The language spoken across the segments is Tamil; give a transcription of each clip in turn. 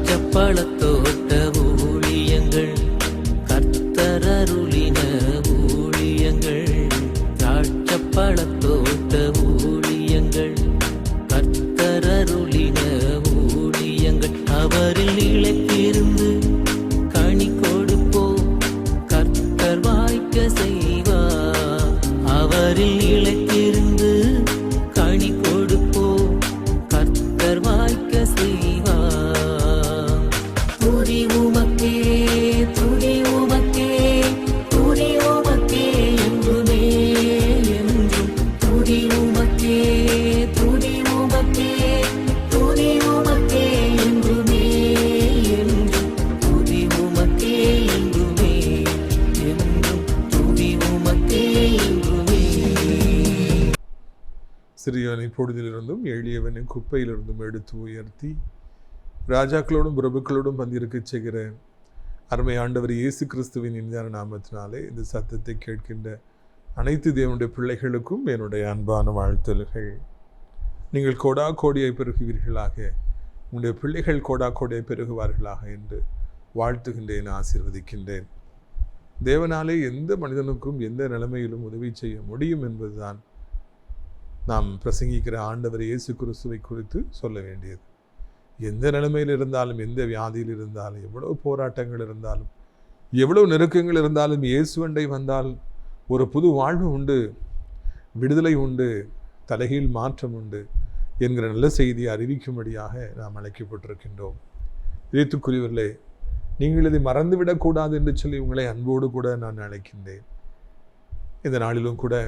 திராட்சப்பழத்தோட்ட ஊழியங்கள் கர்த்தரருளின ஊழியங்கள் திராட்சப்பழத்தோட்ட ஊழியங்கள் கர்த்தரருளின ஊழியங்கள் அவரில் நிலைத்திருந்து கனி கொடுப்போம் கர்த்தர் வாய்க்க செய்வார் அவரில் நிலைத்திருந்து கனி கொடுப்போம் கர்த்தர் வாய்க்க செய்வார் துதி உமக்கே துதி உமக்கே துதி உமக்கே என்றுமே என்றும் துதி உமக்கே துதி உமக்கே துதி உமக்கே என்றுமே என்றும் துதி உமக்கே என்றுமே என்றும் துதி உமக்கே என்றுமே. சிறியவனை பொழுதிலிருந்தும் எளியவனை குப்பையிலிருந்தும் எடுத்து உயர்த்தி ராஜாக்களோடும் பிரபுக்களோடும் பந்திருக்கச் செய்கிற அருமை ஆண்டவர் இயேசு கிறிஸ்துவின் இனிதான நாமத்தினாலே இந்த சத்தத்தை கேட்கின்ற அனைத்து தேவனுடைய பிள்ளைகளுக்கும் என்னுடைய அன்பான வாழ்த்துகள். நீங்கள் கோடா கோடியாய் பெருகுவீர்களாக, உங்களுடைய பிள்ளைகள் கோடா கோடியாய் பெருகுவார்களாக என்று வாழ்த்துகின்றேன், ஆசீர்வதிக்கின்றேன். தேவனாலே எந்த மனிதனுக்கும் எந்த நிலைமையிலும் உதவி செய்ய முடியும் என்பதுதான் நாம் பிரசங்கிக்கிற ஆண்டவர் இயேசு கிறிஸ்துவை குறித்து சொல்ல வேண்டியது. எந்த நிலைமையில் இருந்தாலும், எந்த வியாதியில் இருந்தாலும், எவ்வளவு போராட்டங்கள் இருந்தாலும், எவ்வளவு நெருக்கங்கள் இருந்தாலும், இயேசுவண்டை வந்தால் ஒரு புது வாழ்வு உண்டு, விடுதலை உண்டு, தலைகீழ் மாற்றம் உண்டு என்கிற நல்ல செய்தியை அறிவிக்கும்படியாக நாம் அழைக்கப்பட்டிருக்கின்றோம். இதயத்துக்குரியவர்களே, நீங்கள் இதை மறந்துவிடக்கூடாது என்று சொல்லி உங்களை அன்போடு கூட நான் அழைக்கின்றேன். இந்த நாளிலும் கூட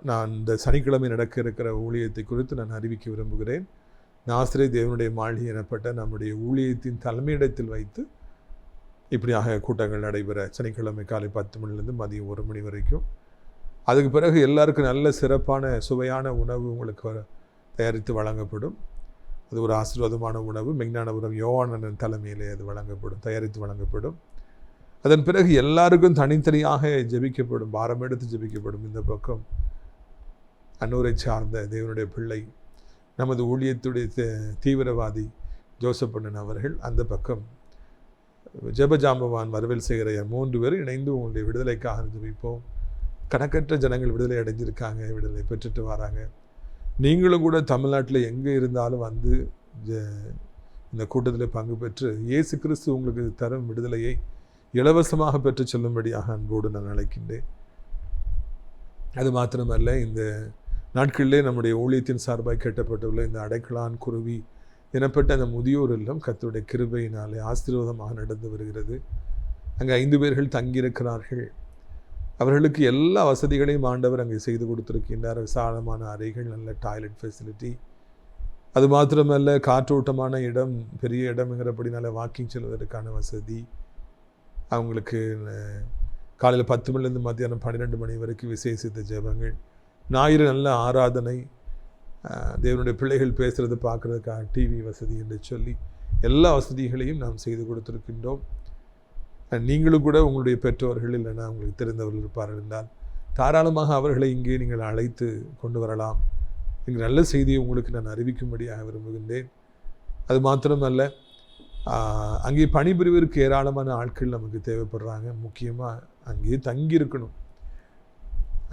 நான் இந்த சனிக்கிழமை நடக்க இருக்கிற ஊழியத்தை குறித்து நான் அறிவிக்க விரும்புகிறேன். நாசரே தேவனுடைய மாளிகை எனப்பட்ட நம்முடைய ஊழியத்தின் தலைமையிடத்தில் வைத்து இப்படியாக கூட்டங்கள் நடைபெற சனிக்கிழமை காலை 10 மணிலேருந்து மதியம் 1 மணி வரைக்கும். அதுக்கு பிறகு எல்லாருக்கும் நல்ல சிறப்பான சுவையான உணவு உங்களுக்கு தயாரித்து வழங்கப்படும். அது ஒரு ஆசீர்வாதமான உணவு. மெஞ்ஞானபுரம் யோவானன் தலைமையிலே அது வழங்கப்படும், தயாரித்து வழங்கப்படும். அதன் பிறகு எல்லாருக்கும் தனித்தனியாக ஜெபிக்கப்படும், பாரம் எடுத்து ஜெபிக்கப்படும். இந்த பக்கம் அன்னூரை சார்ந்த தேவனுடைய பிள்ளை, நமது ஊழியத்துடைய தீவிரவாதி ஜோசப்பண்ணன் அவர்கள், அந்த பக்கம் ஜெபஜாம்பவான் வரவேல் செய்கிற 3 பேர் இணைந்து உங்களுடைய விடுதலைக்காக ஜெபிப்போம். கணக்கற்ற ஜனங்கள் விடுதலை அடைஞ்சிருக்காங்க, விடுதலை பெற்றுட்டு வராங்க. நீங்களும் கூட தமிழ்நாட்டில் எங்கே இருந்தாலும் வந்து இந்த கூட்டத்தில் பங்கு பெற்று இயேசு கிறிஸ்து உங்களுக்கு தரும் விடுதலையை இலவசமாக பெற்று செல்லும்படியாக அன்போடு நான் அழைக்கின்றேன். அது மாத்திரமல்ல, இந்த நாட்களிலே நம்முடைய ஊழியத்தின் சார்பாய் கட்டப்பட்டுள்ள இந்த அடைக்கலான் குருவி எனப்பட்ட அந்த முதியோர் இல்லம் கர்த்தருடைய கிருபையினாலே ஆசீர்வாதமாக நடந்து வருகிறது. அங்கே 5 பேர்கள் தங்கியிருக்கிறார்கள். அவர்களுக்கு எல்லா வசதிகளையும் ஆண்டவர் அங்கே செய்து கொடுத்திருக்கின்றார். விசாலமான அறைகள், நல்ல டாய்லெட் ஃபெசிலிட்டி. அது மாத்திரமல்ல, காற்றோட்டமான இடம், பெரிய இடம்ங்கிறபடினால வாக்கிங் செல்வதற்கான வசதி. அவங்களுக்கு காலையில் 10 மணிலேருந்து மத்தியானம் 12 மணி வரைக்கும் விசேஷித்த ஜெபங்கள், ஞாயிறு நல்ல ஆராதனை, தேவனுடைய பிள்ளைகள் பேசுகிறது பார்க்குறதுக்காக டிவி வசதி என்று சொல்லி எல்லா வசதிகளையும் நாம் செய்து கொடுத்துருக்கின்றோம். நீங்களும் கூட உங்களுடைய பெற்றோர்கள் இல்லைன்னா உங்களுக்கு தெரிந்தவர்கள் இருப்பார்கள் என்றால் தாராளமாக அவர்களை இங்கே நீங்கள் அழைத்து கொண்டு வரலாம். எங்கள் நல்ல செய்தியை உங்களுக்கு நான் அறிவிக்கும்படியாக விரும்புகின்றேன். அது மாத்திரமல்ல, அங்கே பணிபுரிவதற்கு ஏராளமான ஆட்கள் நமக்கு தேவைப்படுறாங்க. முக்கியமாக அங்கேயே தங்கி இருக்கணும்,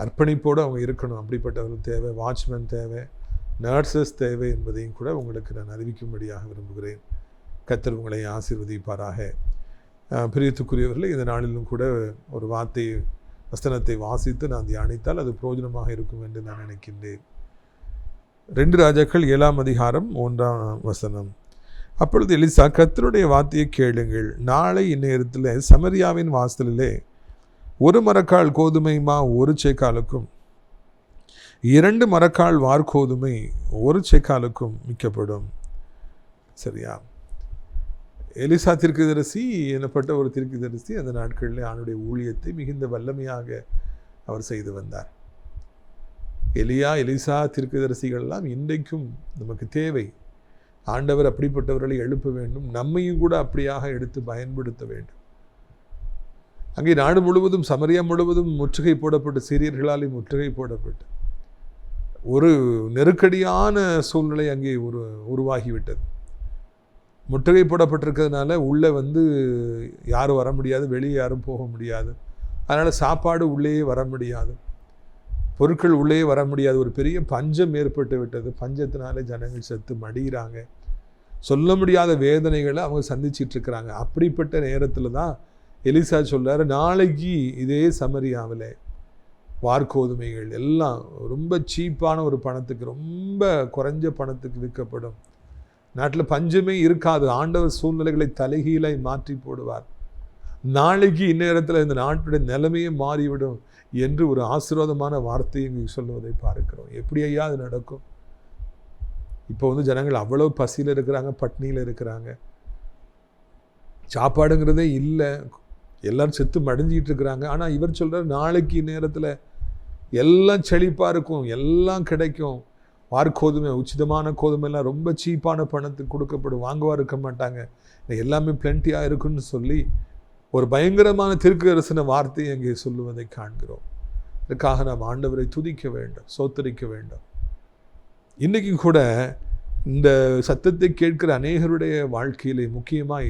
அர்ப்பணிப்போடு அவங்க இருக்கணும். அப்படிப்பட்டவர்கள் தேவை, வாட்ச்மேன் தேவை, நர்சஸ் தேவை என்பதையும் கூட உங்களுக்கு நான் அறிவிக்கும்படியாக விரும்புகிறேன். கர்த்தர் உங்களை ஆசீர்வதிப்பாராக. பிரியத்துக்குரியவர்களே, இந்த நாளிலும் கூட ஒரு வசனத்தை வாசித்து நான் தியானித்தால் அது பிரயோஜனமாக இருக்கும் என்று நான் நினைக்கின்றேன். 2 ராஜாக்கள் 7ஆம் அதிகாரம் 1ஆம் வசனம். அப்பொழுது எலிசா, கர்த்தருடைய வார்த்தையை கேளுங்கள். நாளை இந்நேரத்தில் சமரியாவின் வாசலிலே 1 மரக்கால் கோதுமை மா 1 சேக்காலுக்கும் 2 மரக்கால் வார்கோதுமை 1 சேக்காலுக்கும் விற்கப்படும். சரியா? எலிசா தீர்க்கதரிசி எனப்பட்ட ஒரு தீர்க்கதரிசி அந்த நாட்களில் ஆண்டுடைய ஊழியத்தை மிகுந்த வல்லமையாக அவர் செய்து வந்தார். எலிசா தீர்க்கதரிசிகள்லாம் இன்றைக்கும் நமக்கு தேவை. ஆண்டவர் அப்படிப்பட்டவர்களை எழுப்ப வேண்டும், நம்மையும் கூட அப்படியாக எடுத்து பயன்படுத்த வேண்டும். அங்கே நாடு முழுவதும், சமரியா முழுவதும் முற்றுகை போடப்பட்டு, சீரியர்களாலே முற்றுகை போடப்பட்டு ஒரு நெருக்கடியான சூழ்நிலை அங்கே உருவாகிவிட்டது. முற்றுகை போடப்பட்டிருக்கிறதுனால உள்ளே வந்து யாரும் வர முடியாது, வெளியே யாரும் போக முடியாது. அதனால் சாப்பாடு உள்ளேயே வர முடியாது, பொருட்கள் உள்ளே வர முடியாது. ஒரு பெரிய பஞ்சம் ஏற்பட்டு விட்டது. பஞ்சத்தினாலே ஜனங்கள் செத்து மடிகிறாங்க. சொல்ல முடியாத வேதனைகளை அவங்க சந்திச்சிட்டு இருக்கிறாங்க. அப்படிப்பட்ட நேரத்தில் தான் எலிசா சொல்றாரு, நாளைக்கு இதே சமரியாவில் வார்கோதுமைகள் எல்லாம் ரொம்ப சீப்பான ஒரு பணத்துக்கு, ரொம்ப குறைஞ்ச பணத்துக்கு விற்கப்படும். நாட்டில் பஞ்சமே இருக்காது. ஆண்டவர் சூழ்நிலைகளை தலைகீழாய் மாற்றி போடுவார். நாளைக்கு இந்நேரத்தில் இந்த நாட்டுடைய நிலைமையே மாறிவிடும் என்று ஒரு ஆசீர்வாதமான வார்த்தையை இங்கே சொல்லுவதை பார்க்கிறோம். எப்படி ஐயா அது நடக்கும்? இப்போ வந்து ஜனங்கள் அவ்வளோ பசியில் இருக்கிறாங்க, பட்னியில் இருக்கிறாங்க, சாப்பாடுங்கிறதே இல்லை, எல்லாரும் செத்து மடிஞ்சிக்கிட்டு இருக்கிறாங்க. ஆனால் இவர் சொல்கிறார், நாளைக்கு நேரத்தில் எல்லாம் செழிப்பாக இருக்கும், எல்லாம் கிடைக்கும். வார்கோதுமை, உச்சிதமான கோதுமைலாம் ரொம்ப சீப்பான பணத்துக்கு கொடுக்கப்படும், வாங்குவா இருக்க மாட்டாங்க, எல்லாமே பிளென்ட்டியாக இருக்குன்னு சொல்லி ஒரு பயங்கரமான தீர்க்கதரிசன வார்த்தையை அங்கே சொல்லுவதை காண்கிறோம். இதுக்காக நாம் ஆண்டவரை துதிக்க வேண்டும், சோத்தரிக்க வேண்டும். இன்றைக்கி கூட இந்த சத்தத்தை கேட்கிற அநேகருடைய வாழ்க்கையிலே, முக்கியமாய்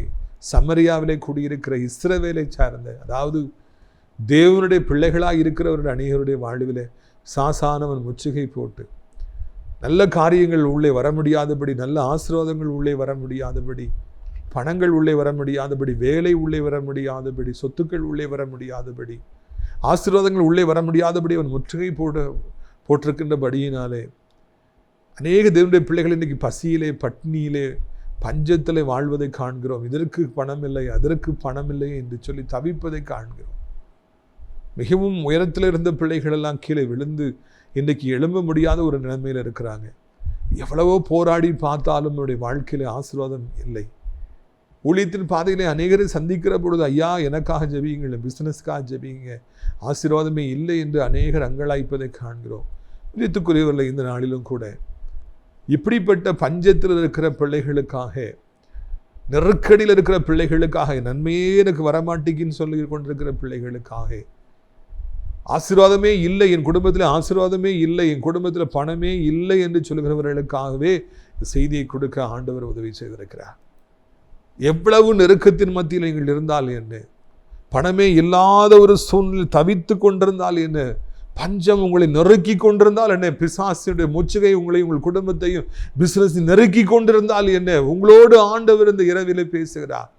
சமரியாவிலே குடியிருக்கிற இஸ்ரவேலை சார்ந்த, அதாவது தேவனுடைய பிள்ளைகளாக இருக்கிறவருடைய அநேகருடைய வாழ்விலே சாசானவன் முற்றுகை போட்டு நல்ல காரியங்கள் உள்ளே வர முடியாதபடி, நல்ல ஆசீர்வாதங்கள் உள்ளே வர முடியாதபடி, பணங்கள் உள்ளே வர முடியாதபடி, வேலை உள்ளே வர முடியாதபடி, சொத்துக்கள் உள்ளே வர முடியாதபடி, ஆசீர்வாதங்கள் உள்ளே வர முடியாதபடி அவன் முற்றுகை போட்டிருக்கின்றபடியினாலே அநேக தேவனுடைய பிள்ளைகள் இன்றைக்கி பசியிலே, பட்னியிலே, பஞ்சத்திலே வாழ்வதை காண்கிறோம். இதற்கு பணம் இல்லை, அதற்கு பணம் இல்லை என்று சொல்லி தவிப்பதை காண்கிறோம். மிகவும் உயரத்தில் இருந்த பிள்ளைகளெல்லாம் கீழே விழுந்து இன்றைக்கு எழும்ப முடியாத ஒரு நிலைமையில் இருக்கிறாங்க. எவ்வளவோ போராடி பார்த்தாலும் நம்முடைய வாழ்க்கையில் ஆசீர்வாதம் இல்லை. ஊழியத்தின் பாதையிலே அநேகரை சந்திக்கிற பொழுது, ஐயா எனக்காக ஜெபியுங்கள், பிஸ்னஸ்க்காக ஜெபியுங்க, ஆசீர்வாதமே இல்லை என்று அநேகர் அங்கலாய்ப்பதை காண்கிறோம். ஊழியத்துக்குரியவர்கள் இந்த நாளிலும் கூட இப்படிப்பட்ட பஞ்சத்தில் இருக்கிற பிள்ளைகளுக்காக, நெருக்கடியில் இருக்கிற பிள்ளைகளுக்காக, நன்மையே எனக்கு வரமாட்டேங்குன்னு சொல்லி கொண்டிருக்கிற பிள்ளைகளுக்காக, ஆசீர்வாதமே இல்லை, என் குடும்பத்தில் ஆசீர்வாதமே இல்லை, என் குடும்பத்தில் பணமே இல்லை என்று சொல்கிறவர்களுக்காகவே செய்தியை கொடுக்க ஆண்டவர் உதவி செய்திருக்கிறார். எவ்வளவு நெருக்கத்தின் மத்தியில் நீங்கள் இருந்தால் என்ன, பணமே இல்லாத ஒரு சூழ்நிலை தவித்து கொண்டிருந்தால் என்ன, பஞ்சம் உங்களை நெருக்கி கொண்டிருந்தால் என்ன, பிசாசினுடைய முற்றுகை உங்களை, உங்கள் குடும்பத்தையும் பிசினஸ் நெருக்கி கொண்டிருந்தால் என்ன, உங்களோடு ஆண்டவர் இந்த இரவிலே பேசுகிறார்.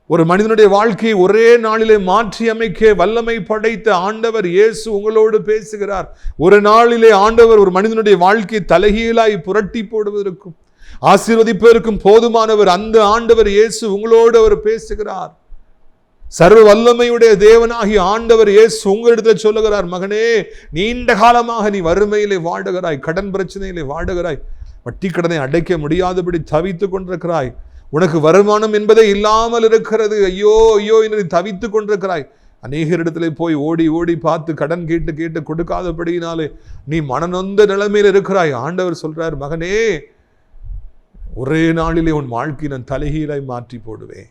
ஒரு மனிதனுடைய வாழ்க்கையை ஒரே நாளிலே மாற்றி அமைக்க வல்லமை படைத்த ஆண்டவர் இயேசு உங்களோடு பேசுகிறார். ஒரு நாளிலே ஆண்டவர் ஒரு மனிதனுடைய வாழ்க்கையை தலைகீழாய் புரட்டி போடுவதற்கும் ஆசீர்வதிப்பதற்கும் போதுமானவர். அந்த ஆண்டவர் இயேசு உங்களோடு அவர் பேசுகிறார். சர்வ வல்லமையுடைய தேவனாகிய ஆண்டவர் இயேசு உங்களிடத்தில் சொல்லுகிறார், மகனே, நீண்ட காலமாக நீ வறுமையிலே வாடுகிறாய், கடன் பிரச்சனையிலே வாடுகிறாய், வட்டி கடனை அடைக்க முடியாதபடி தவித்து கொண்டிருக்கிறாய், உனக்கு வருமானம் என்பதே இல்லாமல் இருக்கிறது, ஐயோ ஐயோ என்று தவித்து கொண்டிருக்கிறாய். அநேகரிடத்திலே போய் ஓடி ஓடி பார்த்து கடன் கேட்டு கேட்டு கொடுக்காதபடியினாலே நீ மனநொந்த நிலைமையில் இருக்கிறாய். ஆண்டவர் சொல்றார், மகனே, ஒரே நாளிலே உன் வாழ்க்கை நான் தலைகீழாய் மாற்றி போடுவேன்.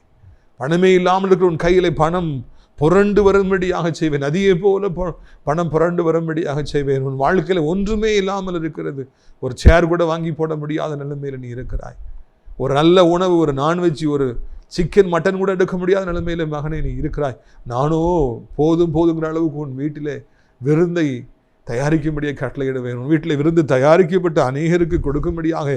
பணமே இல்லாமல் இருக்கிற உன் கையிலே பணம் புரண்டு வரும்படியாக செய்வேன், நதியை போல பணம் புரண்டு வரும்படியாக செய்வேன். உன் வாழ்க்கையில் ஒன்றுமே இல்லாமல் இருக்கிறது, ஒரு சேர் கூட வாங்கி போட முடியாத நிலைமையில் நீ இருக்கிறாய். ஒரு நல்ல உணவு, ஒரு நான்வெஜ், ஒரு சிக்கன் மட்டன் கூட எடுக்க முடியாத நிலைமையில் மகனே நீ இருக்கிறாய். நானோ போதுங்கிற அளவுக்கு உன் வீட்டிலே விருந்தை தயாரிக்கும்படியாக கட்டளையிடுவேன். உன் வீட்டில் விருந்து தயாரிக்கப்பட்டு அநேகருக்கு கொடுக்கும்படியாக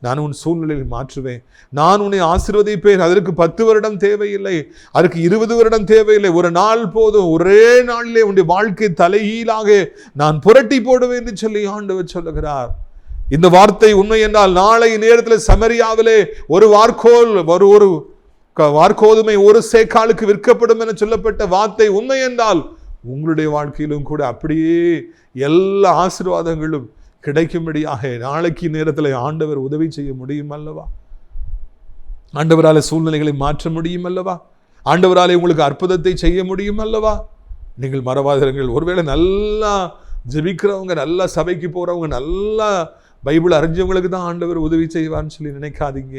நான் உன் சூழ்நிலையை மாற்றுவேன். நான் உன்னை ஆசீர்வதிப்பேன். அதற்கு 10 வருடம் தேவையில்லை, அதற்கு 20 வருடம் தேவையில்லை, ஒரு நாள் போதும். ஒரே நாளிலே உன்னுடைய வாழ்க்கை தலைகீழாக நான் புரட்டி போடுவேன் என்று சொல்லி ஆண்டவர் சொல்லுகிறார். இந்த வார்த்தை உண்மை என்றால் நாளை நேரத்தில் சமரியாவிலே ஒரு வார்கோதுமை ஒரு சேக்காலுக்கு விற்கப்படும் என சொல்லப்பட்ட வார்த்தை உண்மை என்றால் உங்களுடைய வாழ்க்கையிலும் கூட அப்படியே எல்லா ஆசீர்வாதங்களும் கிடைக்கும்படியாக நாளைக்கு நேரத்தில் ஆண்டவர் உதவி செய்ய முடியும் அல்லவா? ஆண்டவராலே சூழ்நிலைகளை மாற்ற முடியும் அல்லவா? ஆண்டவராலே உங்களுக்கு அற்புதத்தை செய்ய முடியும் அல்லவா? நீங்கள் மறவாதீர்கள். ஒருவேளை நல்லா ஜெபிக்கிறவங்க, நல்லா சபைக்கு போறவங்க, நல்லா பைபிள் அறிஞ்சவங்களுக்கு தான் ஆண்டவர் உதவி செய்வார்னு சொல்லி நினைக்காதீங்க.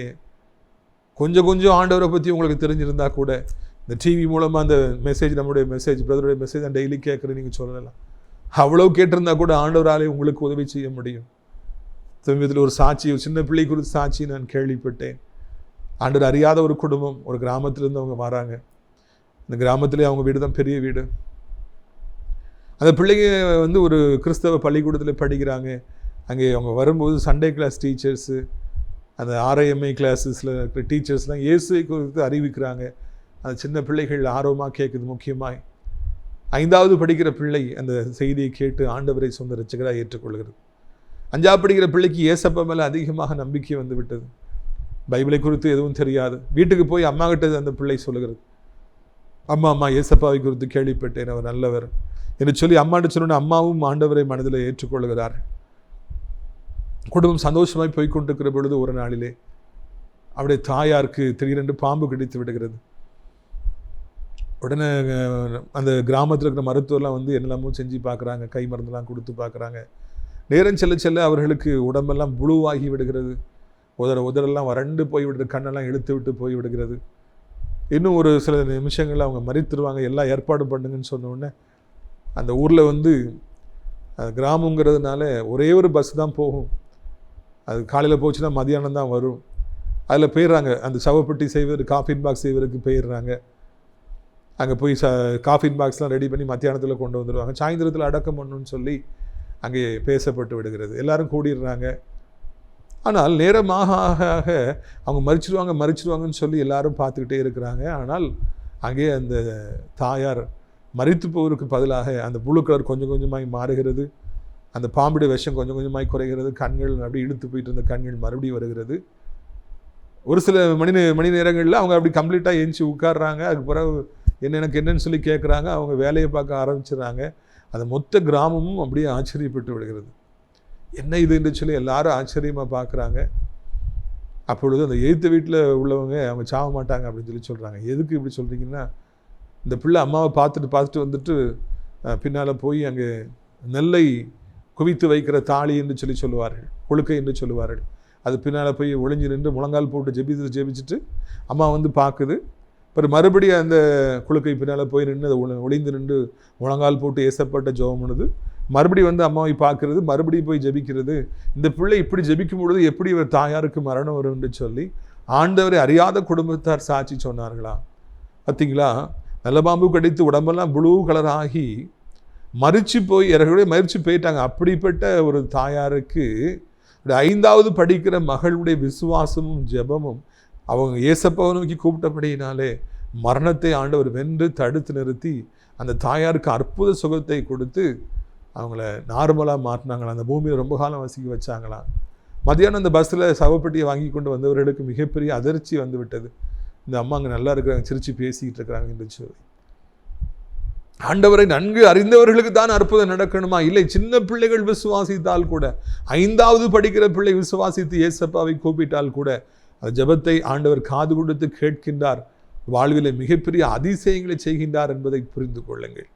கொஞ்சம் ஆண்டவரை பற்றி உங்களுக்கு தெரிஞ்சிருந்தா கூட இந்த டிவி மூலமாக அந்த மெசேஜ், நம்முடைய மெசேஜ், பிரதருடைய மெசேஜ் நான் டெய்லி கேட்குறேன், நீங்கள் சொல்லலாம். அவ்வளோ கேட்டிருந்தா கூட ஆண்டவராலே உங்களுக்கு உதவி செய்ய முடியும். சமீபத்தில் ஒரு சாட்சி, ஒரு சின்ன பிள்ளை குறித்து சாட்சி நான் கேள்விப்பட்டேன். ஆண்டவர் அறியாத ஒரு குடும்பம், ஒரு கிராமத்திலேருந்து அவங்க வராங்க. அந்த கிராமத்திலே அவங்க வீடு தான் பெரிய வீடு. அந்த பிள்ளைங்க வந்து ஒரு கிறிஸ்தவ பள்ளிக்கூடத்தில் படிக்கிறாங்க. அங்கே அவங்க வரும்போது சண்டே கிளாஸ் டீச்சர்ஸு, அந்த RIMI கிளாஸஸில் இருக்கிற டீச்சர்ஸ்லாம் இயேசுவை குறித்து அறிவிக்கிறாங்க. அந்த சின்ன பிள்ளைகள் ஆர்வமாக கேட்குது. முக்கியமாய் 5வது படிக்கிற பிள்ளை அந்த செய்தியை கேட்டு ஆண்டவரை சொந்த இரட்சகராக ஏற்றுக்கொள்கிறது. 5வது படிக்கிற பிள்ளைக்கு ஏசப்பா மேலே அதிகமாக நம்பிக்கை வந்து விட்டது. பைபிளை குறித்து எதுவும் தெரியாது. வீட்டுக்கு போய் அம்மா கிட்ட அந்த பிள்ளை சொல்லுகிறது, அம்மா ஏசப்பாவை குறித்து கேள்விப்பட்டேன், அவர் நல்லவர் என்று சொல்லி அம்மாட்ட சொன்னோன்னே அம்மாவும் ஆண்டவரை மனதில் ஏற்றுக்கொள்கிறார். குடும்பம் சந்தோஷமாய் போய்கொண்டிருக்கிற பொழுது ஒரு நாளிலே அவருடைய தாயாருக்கு திடீரென்று பாம்பு கடித்து விடுகிறது. உடனே அந்த கிராமத்தில் இருக்கிற மருத்துவர்லாம் வந்து என்னெல்லாமோ செஞ்சு பார்க்குறாங்க, கை மருந்தெல்லாம் கொடுத்து பார்க்குறாங்க. நேரம் செல்ல செல்ல அவர்களுக்கு உடம்பெல்லாம் புழுவாகி விடுகிறது. உதரெல்லாம் வறண்டு போய் விடுறது, கண்ணெல்லாம் இழுத்து விட்டு போய் விடுகிறது. இன்னும் ஒரு சில நிமிஷங்களில் அவங்க மறித்துருவாங்க, எல்லாம் ஏற்பாடு பண்ணுங்கன்னு சொன்ன உடனே அந்த ஊரில் வந்து கிராமங்கிறதுனால ஒரே ஒரு பஸ் தான் போகும். அது காலையில் போச்சுன்னா மதியானம் தான் வரும். அதில் போயிடுறாங்க. அந்த சவப்பெட்டி செய்வதற்கு, காஃபின் பாக்ஸ் செய்வதற்கு போயிடுறாங்க. அங்கே போய் காஃபின் பாக்ஸ்லாம் ரெடி பண்ணி மத்தியானத்தில் கொண்டு வந்துடுவாங்க. சாயந்தரத்தில் அடக்கம் பண்ணணும்னு சொல்லி அங்கே பேசப்பட்டு விடுகிறது. எல்லாரும் கூடிடுறாங்க. ஆனால் நேரமாக ஆக ஆக அவங்க மறிச்சிடுவாங்கன்னு சொல்லி எல்லாரும் பார்த்துக்கிட்டே இருக்கிறாங்க. ஆனால் அங்கே அந்த தாயார் மரித்து போவதற்கு பதிலாக அந்த புழு கலர் கொஞ்சம் கொஞ்சமாய் மாறுகிறது. அந்த பாம்புடைய விஷம் கொஞ்சம் கொஞ்சமாய் குறைகிறது. கண்கள் அப்படி இழுத்து போயிட்டு இருந்த கண்கள் மறுபடியும் வருகிறது. ஒரு சில மணி நேரங்களில் அவங்க அப்படி கம்ப்ளீட்டாக எழுந்துச்சி உட்காடுறாங்க. அதுக்கு பிறகு எனக்கு என்னன்னு சொல்லி கேட்குறாங்க. அவங்க வேலையை பார்க்க ஆரம்பிச்சிடுறாங்க. அந்த மொத்த கிராமமும் அப்படியே ஆச்சரியப்பட்டு விடுகிறது. என்ன இது என்று சொல்லி எல்லாரும் ஆச்சரியமாக பார்க்குறாங்க. அப்பொழுது அந்த எய்த்த வீட்டில் உள்ளவங்க அவங்க சாக மாட்டாங்க அப்படின்னு சொல்கிறாங்க. எதுக்கு இப்படி சொல்கிறீங்கன்னா, இந்த பிள்ளை அம்மாவை பார்த்துட்டு வந்துட்டு பின்னால் போய் அங்கே நெல்லை குவித்து வைக்கிற தாலி என்று சொல்லுவார்கள், குழுக்கை என்று சொல்லுவார்கள். அது பின்னால் போய் ஒளிஞ்சு நின்று முழங்கால் போட்டு ஜெபிச்சுட்டு அம்மா வந்து பார்க்குது. அப்புறம் மறுபடியும் அந்த குழுக்கை பின்னால் போய் நின்று அதை ஒளிந்து நின்று முழங்கால் போட்டு ஏசப்பட்ட ஜெபம் பண்ணுது. மறுபடியும் வந்து அம்மாவை பார்க்கறது, மறுபடியும் போய் ஜெபிக்கிறது. இந்த பிள்ளை இப்படி ஜெபிக்கும் பொழுது எப்படி இவர் தாயாருக்கு மரணம் வரும் என்று சொல்லி ஆண்டவரை அறியாத குடும்பத்தார் சாட்சி சொன்னார்களா? பார்த்தீங்களா? நல்ல பாம்பு கடித்து உடம்பெல்லாம் ப்ளூ கலராகி மறித்து போய் இறகுடைய மறித்து போயிட்டாங்க. அப்படிப்பட்ட ஒரு தாயாருக்கு 5வது படிக்கிற மகளுடைய விசுவாசமும் ஜெபமும் அவங்க ஏசப்பாவை நோக்கி கூப்பிட்டபடியினாலே மரணத்தை ஆண்டவர் வென்று தடுத்து நிறுத்தி அந்த தாயாருக்கு அற்புத சுகத்தை கொடுத்து அவங்கள நார்மலாக மாற்றினாங்களாம். அந்த பூமியில் ரொம்ப காலம் வசிக்க வச்சாங்களாம். மதியானம் அந்த பஸ்ஸில் சவப்பெட்டியை வாங்கி கொண்டு வந்தவர்களுக்கு மிகப்பெரிய அதிர்ச்சி வந்து விட்டது. இந்த அம்மா அங்கே நல்லா இருக்கிறாங்க, சிரித்து பேசிக்கிட்டு இருக்கிறாங்க என்று சொல்லி. ஆண்டவரை நன்கு அறிந்தவர்களுக்கு தான் அற்புதம் நடக்கணுமா? இல்லை, சின்ன பிள்ளைகள் விசுவாசித்தால் கூட, 5வது படிக்கிற பிள்ளை விசுவாசித்து ஏசப்பாவை கூப்பிட்டால் கூட அந்த ஜெபத்தை ஆண்டவர் காது கொடுத்து கேட்கின்றார். வாழ்வில் மிகப்பெரிய அதிசயங்களை செய்கின்றார் என்பதை புரிந்து கொள்ளுங்கள்.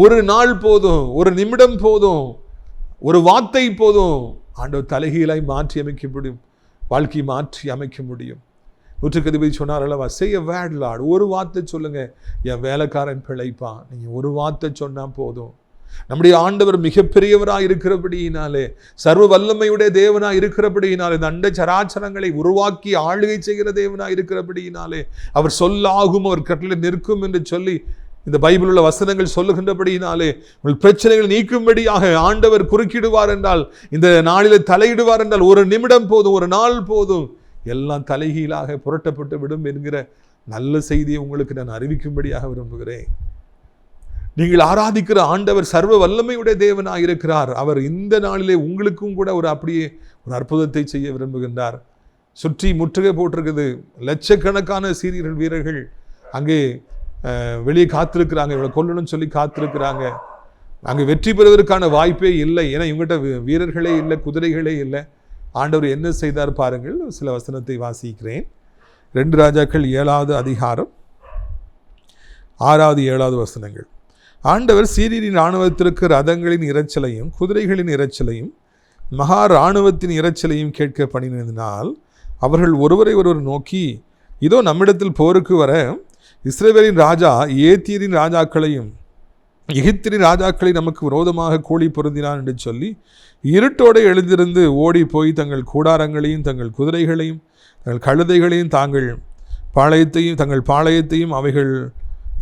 ஒரு நாள் போதும், ஒரு நிமிடம் போதும், ஒரு வார்த்தை போதும் ஆண்டவர் தலைகீழாய் மாற்றி அமைக்க முடியும், வாழ்க்கை மாற்றி அமைக்க முடியும். 100 சொன்னார் அல்லவா, say a word Lord, ஒரு வார்த்தை சொல்லுங்க, என் வேலைக்காரன் பிழைப்பான். நீங்கள் ஒரு வார்த்தை சொன்னால் போதும். நம்முடைய ஆண்டவர் மிகப்பெரியவராக இருக்கிறபடியினாலே, சர்வ வல்லமையுடைய தேவனாக இருக்கிறபடியினாலே, இந்த அண்ட சராச்சரங்களை உருவாக்கி ஆளுகை செய்கிற தேவனாக இருக்கிறபடியினாலே, அவர் சொல்லாகும், அவர் கட்டளை நிற்கும் என்று சொல்லி இந்த பைபிள் உள்ள வசனங்கள் சொல்லுகின்றபடியினாலே உங்கள் பிரச்சனைகள் நீக்கும்படியாக ஆண்டவர் குறுக்கிடுவார் என்றால், இந்த நாளில் தலையிடுவார் என்றால், ஒரு நிமிடம் போதும், ஒரு நாள் போதும், எல்லாம் தலைகீழாக புரட்டப்பட்டு விடும் என்கிற நல்ல செய்தியை உங்களுக்கு நான் அறிவிக்கும்படியாக விரும்புகிறேன். நீங்கள் ஆராதிக்கிற ஆண்டவர் சர்வ வல்லமையுடைய தேவனாக இருக்கிறார். அவர் இந்த நாளிலே உங்களுக்கும் கூட அப்படியே ஒரு அற்புதத்தை செய்ய விரும்புகின்றார். சுற்றி முற்றுகை போட்டிருக்குது. லட்சக்கணக்கான சீரியர்கள் வீரர்கள் அங்கே வெளியே காத்திருக்கிறாங்க. இவளை கொல்லணும்னு சொல்லி காத்திருக்கிறாங்க. அங்கே வெற்றி பெறுவதற்கான வாய்ப்பே இல்லை. ஏன்னா இவங்ககிட்ட வீரர்களே இல்லை, குதிரைகளே இல்லை. ஆண்டவர் என்ன செய்தார் பாருங்கள். சில வசனத்தை வாசிக்கிறேன். 2 ராஜாக்கள் 7வது அதிகாரம் 6வது 7வது வசனங்கள். ஆண்டவர் சீரியரின் இராணுவத்திற்கு ரதங்களின் இரைச்சலையும் குதிரைகளின் இரைச்சலையும் மகா இராணுவத்தின் இரைச்சலையும் கேட்க பண்ணினதினால் அவர்கள் ஒருவரை ஒருவர் நோக்கி, இதோ நம்மிடத்தில் போருக்கு வர இஸ்ரவேலின் ராஜா ஏத்தியரின் ராஜாக்களையும் எகிப்தின் ராஜாக்களை நமக்கு விரோதமாக கூலி பொருந்தினான் என்று சொல்லி இருட்டோடு எழுந்திருந்து ஓடி போய் தங்கள் கூடாரங்களையும் தங்கள் குதிரைகளையும் தங்கள் கழுதைகளையும் தங்கள் பாளையத்தையும் அவைகள்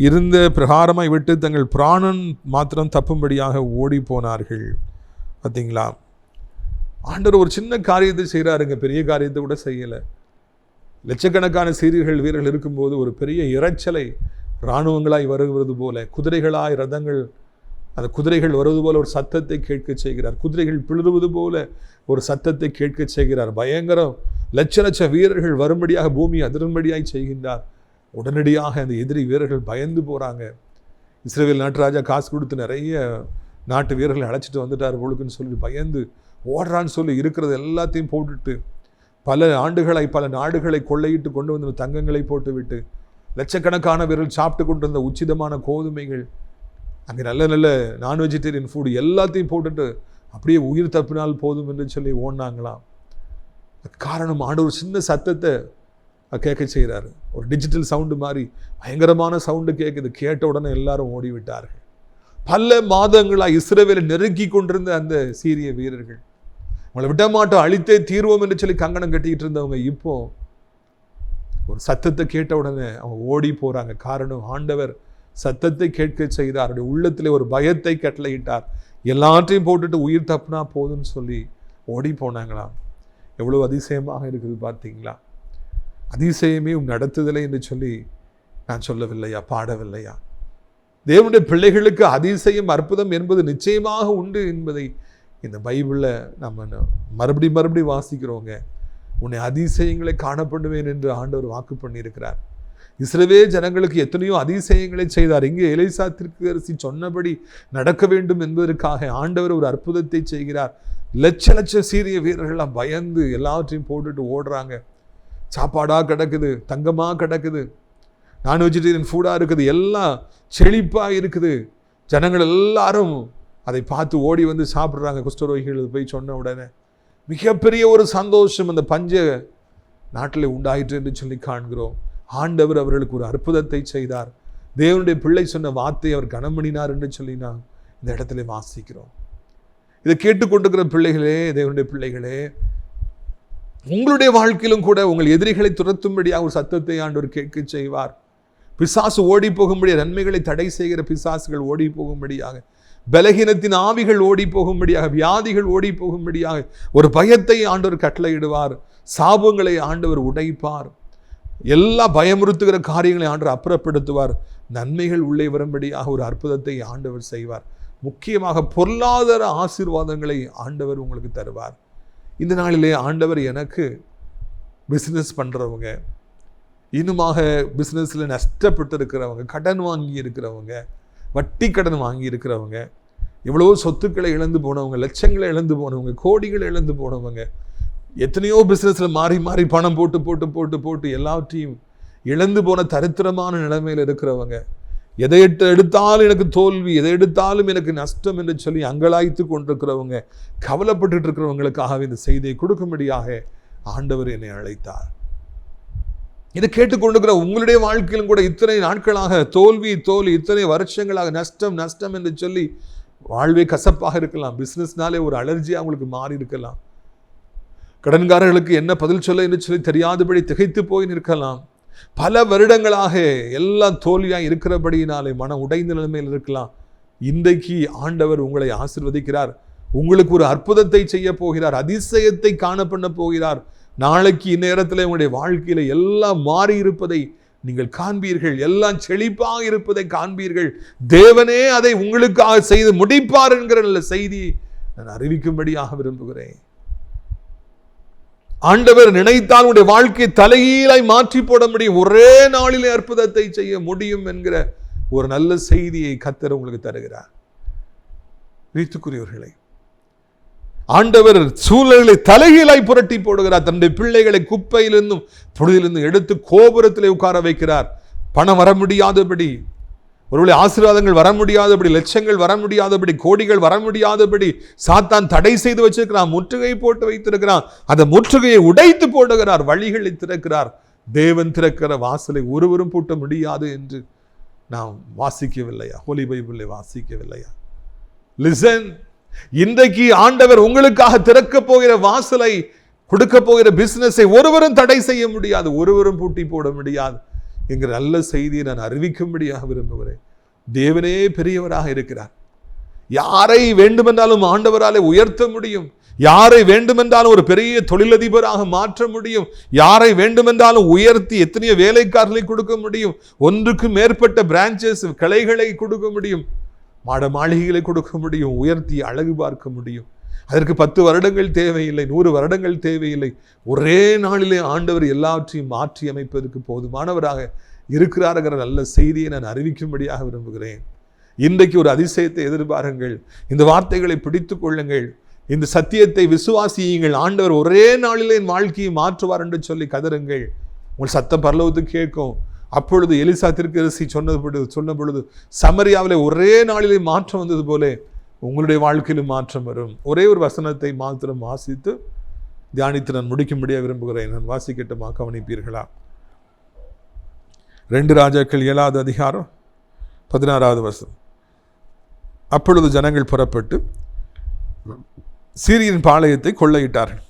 இருந்த பிரகாரமாய் விட்டு தங்கள் பிராணன் மாத்திரம் தப்பும்படியாக ஓடி போனார்கள். பார்த்தீங்களா, ஆண்டவர் ஒரு சின்ன காரியத்தை செய்கிறாருங்க, பெரிய காரியத்தை கூட செய்யலை. லட்சக்கணக்கான வீரர்கள் இருக்கும்போது ஒரு பெரிய இரைச்சலை இராணுவங்களாய் வருவது போல, குதிரைகளாய் ரதங்கள், அந்த குதிரைகள் வருவது போல ஒரு சத்தத்தை கேட்க செய்கிறார். குதிரைகள் பிளறுவது போல ஒரு சத்தத்தை கேட்க செய்கிறார். பயங்கரம், லட்ச வீரர்கள் வரும்படியாக பூமி அதிரும்படியாய் செய்கின்றார். உடனடியாக அந்த எதிரி வீரர்கள் பயந்து போகிறாங்க. இஸ்ரவேல் நாட்டு ராஜா காசு கொடுத்து நிறைய நாட்டு வீரர்களை அழைச்சிட்டு வந்துட்டார் போலுக்குன்னு சொல்லி பயந்து ஓடுறான்னு சொல்லி இருக்கிறது எல்லாத்தையும் போட்டுட்டு பல நாடுகளை கொள்ளையிட்டு கொண்டு வந்து தங்கங்களை போட்டுவிட்டு லட்சக்கணக்கான வீரர்கள் சாப்பிட்டு கொண்டு வந்த உச்சிதமான கோதுமைகள், அங்கே நல்ல நான் வெஜிடேரியன் ஃபுட் எல்லாத்தையும் போட்டுட்டு அப்படியே உயிர் தப்பினால் போதும் என்று சொல்லி ஓடினாங்களாம். காரணம், ஆண்டவர் சின்ன சத்தத்தை கேட்க செய்கிறாரு. ஒரு டிஜிட்டல் சவுண்டு மாதிரி பயங்கரமான சவுண்டு கேட்குது. கேட்ட உடனே எல்லாரும் ஓடிவிட்டார்கள். பல மாதங்களாக இஸ்ரவேலை நெருக்கி கொண்டிருந்த அந்த சீரிய வீரர்கள், உங்களை விட மாட்டோம், அழித்தே தீர்வோம் என்று சொல்லி கங்கணம் கட்டிக்கிட்டு இருந்தவங்க இப்போ ஒரு சத்தத்தை கேட்ட உடனே அவங்க ஓடி போறாங்க. காரணம், ஆண்டவர் சத்தத்தை கேட்க செய்தார். அவருடைய உள்ளத்திலே ஒரு பயத்தை கட்டளையிட்டார். எல்லாத்தையும் போட்டுட்டு உயிர் தப்புனா போதும்னு சொல்லி ஓடி போனாங்களாம். எவ்வளவு அதிசயமாக இருக்குது பார்த்தீங்களா? அதிசயமே உன் நடத்துதலை என்று சொல்லி நான் சொல்லவில்லையா, பாடவில்லையா? தேவனுடைய பிள்ளைகளுக்கு அதிசயம் அற்புதம் என்பது நிச்சயமாக உண்டு என்பதை இந்த பைபிளில் நம்ம மறுபடி வாசிக்கிறோங்க. உன்னை அதிசயங்களை காணப்படுவேன் என்று ஆண்டவர் வாக்கு பண்ணியிருக்கிறார். இஸ்ரவேல் ஜனங்களுக்கு எத்தனையோ அதிசயங்களை செய்தார். இங்கே எலிசா தீர்க்கதரிசி சொன்னபடி நடக்க வேண்டும் என்பதற்காக ஆண்டவர் ஒரு அற்புதத்தை செய்கிறார். லட்ச சீரிய வீரர்கள்லாம் பயந்து எல்லாவற்றையும் போட்டுட்டு ஓடுறாங்க. சாப்பாடாக கிடக்குது, தங்கமாக கிடக்குது, நான் வெஜிடேரியன் ஃபுட்டாக இருக்குது, எல்லாம் செழிப்பாக இருக்குது. ஜனங்கள் எல்லாரும் அதை பார்த்து ஓடி வந்து சாப்பிட்றாங்க. குஷ்டரோகிகள் போய் சொன்ன உடனே மிகப்பெரிய ஒரு சந்தோஷம் அந்த பஞ்ச நாட்டில் உண்டாயிற்று என்று சொல்லி காண்கிறோம். ஆண்டவர் அவர்களுக்கு ஒரு அற்புதத்தை செய்தார். தேவனுடைய பிள்ளை சொன்ன வார்த்தை அவர் கனமணினார் என்று சொல்லி நான் இந்த இடத்துல வாசிக்கிறோம். இதை கேட்டுக்கொண்டிருக்கிற பிள்ளைகளே, தேவனுடைய பிள்ளைகளே, உங்களுடைய வாழ்க்கையிலும் கூட உங்கள் எதிரிகளை துரத்தும்படியாக ஒரு சத்தத்தை ஆண்டவர் கேட்க செய்வார். பிசாசு ஓடி போகும்படியாக, நன்மைகளை தடை செய்கிற பிசாசுகள் ஓடி போகும்படியாக, பலகீனத்தின் ஆவிகள் ஓடி போகும்படியாக, வியாதிகள் ஓடி போகும்படியாக ஒரு பயத்தை ஆண்டவர் கட்டளையிடுவார். சாபங்களை ஆண்டவர் உடைப்பார். எல்லா பயமுறுத்துகிற காரியங்களை ஆண்டவர் அப்புறப்படுத்துவார். நன்மைகள் உள்ளே வரும்படியாக ஒரு அற்புதத்தை ஆண்டவர் செய்வார். முக்கியமாக பொருளாதார ஆசீர்வாதங்களை ஆண்டவர் உங்களுக்கு தருவார். இந்த நாளிலே ஆண்டவர் எனக்கு பிஸ்னஸ் பண்ணுறவங்க, இன்னுமாக பிஸ்னஸில் நஷ்டப்பட்டு இருக்கிறவங்க, கடன் வாங்கி இருக்கிறவங்க, வட்டி கடன் வாங்கி இருக்கிறவங்க, எவ்வளவோ சொத்துக்களை இழந்து போனவங்க, லட்சங்களை இழந்து போனவங்க, கோடிகளை இழந்து போனவங்க, எத்தனையோ பிஸ்னஸில் மாறி பணம் போட்டு எல்லாவற்றையும் இழந்து போன தரித்திரமான நிலைமையில் இருக்கிறவங்க, எதை எடுத்தாலும் எனக்கு தோல்வி, எதை எடுத்தாலும் எனக்கு நஷ்டம் என்று சொல்லி அங்கலாய்த்து கொண்டிருக்கிறவங்க, கவலைப்பட்டு இருக்கிறவங்களுக்காக இந்த செய்தியை கொடுக்கும்படியாக ஆண்டவர் என்னை அழைத்தார். இதை கேட்டுக்கொண்டிருக்கிற உங்களுடைய வாழ்க்கையிலும் கூட இத்தனை நாட்களாக தோல்வி, இத்தனை வருஷங்களாக நஷ்டம் என்று சொல்லி வாழ்வே கசப்பாக இருக்கலாம். பிஸ்னஸ்னாலே ஒரு அலர்ஜியாக உங்களுக்கு மாறி இருக்கலாம். கடன்காரர்களுக்கு என்ன பதில் சொல்ல என்று சொல்லி தெரியாதபடி திகைத்து போய் நிற்கலாம். பல வருடங்களாக எல்லாம் தோல்வியாக இருக்கிறபடியினாலே மன உடைந்த நிலைமையில் இருக்கலாம். இன்றைக்கு ஆண்டவர் உங்களை ஆசீர்வதிக்கிறார். உங்களுக்கு ஒரு அற்புதத்தை செய்ய போகிறார். அதிசயத்தை காண பண்ண போகிறார். நாளைக்கு இந்நேரத்தில் உங்களுடைய வாழ்க்கையில எல்லாம் மாறி இருப்பதை நீங்கள் காண்பீர்கள். எல்லாம் செழிப்பாக இருப்பதை காண்பீர்கள். தேவனே அதை உங்களுக்காக செய்து முடிப்பார் என்கிற நல்ல செய்தியை நான் அறிவிக்கும்படியாக விரும்புகிறேன். ஆண்டவர் நினைத்தால் உங்களுடைய வாழ்க்கையை தலைகீழாய் மாற்றி போட முடியும். ஒரே நாளிலே அற்புதத்தை செய்ய முடியும் என்கிற ஒரு நல்ல செய்தியை கர்த்தர் உங்களுக்கு தருகிறார். வீட்டுக்குரியவர்களை, ஆண்டவர் சூழலை தலைகீழாய் புரட்டி போடுகிறார். தன்னுடைய பிள்ளைகளை குப்பையிலிருந்தும் பொழுதிலிருந்தும் எடுத்து கோபுரத்திலே உட்கார வைக்கிறார். பணம் வர முடியாதபடி, ஒருவேளை ஆசீர்வாதங்கள் வர முடியாதபடி, லட்சங்கள் வர முடியாதபடி, கோடிகள் வர முடியாதபடி சாத்தான் தடை செய்து வச்சிருக்கிறான். முற்றுகை போட்டு வைத்திருக்கிறான். அந்த முற்றுகையை உடைத்து போடுகிறார். வழிகளை திறக்கிறார். தேவன் திறக்கிற வாசலை ஒருவரும் பூட்ட முடியாது என்று நாம் வாசிக்கவில்லையா? ஹோலி பைபிளை வாசிக்கவில்லையா? லிசன், இன்றைக்கு ஆண்டவர் உங்களுக்காக திறக்க போகிற வாசலை கொடுக்க போகிற பிசினஸை ஒருவரும் தடை செய்ய முடியாது, ஒருவரும் பூட்டி போட முடியாது என்கிற நல்ல செய்தியை நான் அறிவிக்கும்படியாக விரும்புகிறேன். தேவனே பெரியவராக இருக்கிறார். யாரை வேண்டுமென்றாலும் ஆண்டவராலே உயர்த்த முடியும். யாரை வேண்டுமென்றாலும் ஒரு பெரிய தொழிலதிபராக மாற்ற முடியும். யாரை வேண்டுமென்றாலும் உயர்த்தி எத்தனையோ வேலைக்காரர்களை கொடுக்க முடியும். ஒன்றுக்கு மேற்பட்ட பிரான்ச்சஸ், கிளைகளை கொடுக்க முடியும். மாட மாளிகைகளை கொடுக்க முடியும். உயர்த்தி அழகு பார்க்க முடியும். அதற்கு 10 வருடங்கள் தேவையில்லை, 100 வருடங்கள் தேவையில்லை. ஒரே நாளிலே ஆண்டவர் எல்லாவற்றையும் மாற்றி அமைப்பதற்கு போதுமானவராக இருக்கிறார்கள். நல்ல செய்தியை நான் அறிவிக்கும்படியாக விரும்புகிறேன். இன்றைக்கு ஒரு அதிசயத்தை எதிர்பாருங்கள். இந்த வார்த்தைகளை பிடித்துக் கொள்ளுங்கள். இந்த சத்தியத்தை விசுவாசியுங்கள். ஆண்டவர் ஒரே நாளிலே என் வாழ்க்கையை மாற்றுவார் என்று சொல்லி கதறுங்கள். உங்கள் சத்தம் பரலோகத்துக்கு கேட்கும். அப்பொழுது எலிசா தீர்க்கதரிசி சொன்ன பொழுது சமரியாவிலே ஒரே நாளிலே மாற்றம் வந்தது போல உங்களுடைய வாழ்க்கையிலும் மாற்றம் வரும். ஒரே ஒரு வசனத்தை மாத்திரம் வாசித்து தியானித்து நான் முடிக்கும்படியாக விரும்புகிறேன். நான் வாசிக்கட்டுமா? கவனிப்பீர்களா? 2 ராஜாக்கள் 7வது அதிகாரம் 16வது வசனம். அப்பொழுது ஜனங்கள் புறப்பட்டு சீரியின் பாளையத்தை கொள்ளையிட்டார்கள்.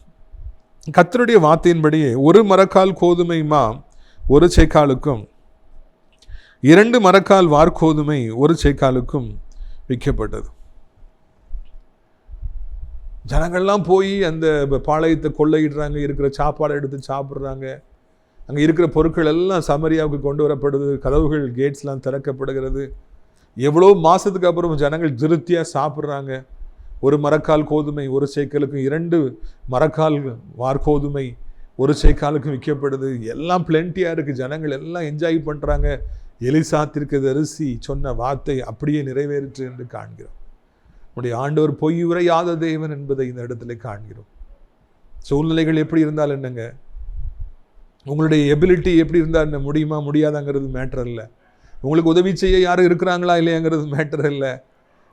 கர்த்தருடைய வார்த்தையின்படியே 1 மரக்கால் கோதுமை மா 1 சேக்காலுக்கும் 2 மரக்கால் வார்கோதுமை 1 சேக்காலுக்கும் விற்கப்பட்டது. ஜனங்கள்லாம் போய் அந்த பாளையத்தை கொள்ளையிடுறாங்க. இருக்கிற சாப்பாடை எடுத்து சாப்பிட்றாங்க. அங்கே இருக்கிற பொருட்கள் எல்லாம் சமரியாவுக்கு கொண்டு வரப்படுது. கதவுகள், கேட்ஸ்லாம் திறக்கப்படுகிறது. எவ்வளோ மாதத்துக்கு அப்புறம் ஜனங்கள் திருப்தியாக சாப்பிட்றாங்க. 1 மரக்கால் கோதுமை 1 சேக்கலுக்கும் 2 மரக்கால் வார்கோதுமை 1 சேக்காலுக்கும் விற்கப்படுது. எல்லாம் பிளென்ட்டியாக இருக்குது. ஜனங்கள் எல்லாம் என்ஜாய் பண்ணுறாங்க. எலிசா தீர்க்கதரிசி சொன்ன வார்த்தை அப்படியே நிறைவேறிற்று என்று காண்கிறோம். உடைய ஆண்டவர் பொய் உரையாத தேவன் என்பதை இந்த இடத்துல காண்கிறோம். சூழ்நிலைகள் எப்படி இருந்தால் என்னங்க, உங்களுடைய எபிலிட்டி எப்படி இருந்தால் என்ன, முடியுமா முடியாதாங்கிறது மேட்டர் இல்லை. உங்களுக்கு உதவி செய்ய யாரும் இருக்கிறாங்களா இல்லையாங்கிறது மேட்டர் இல்லை.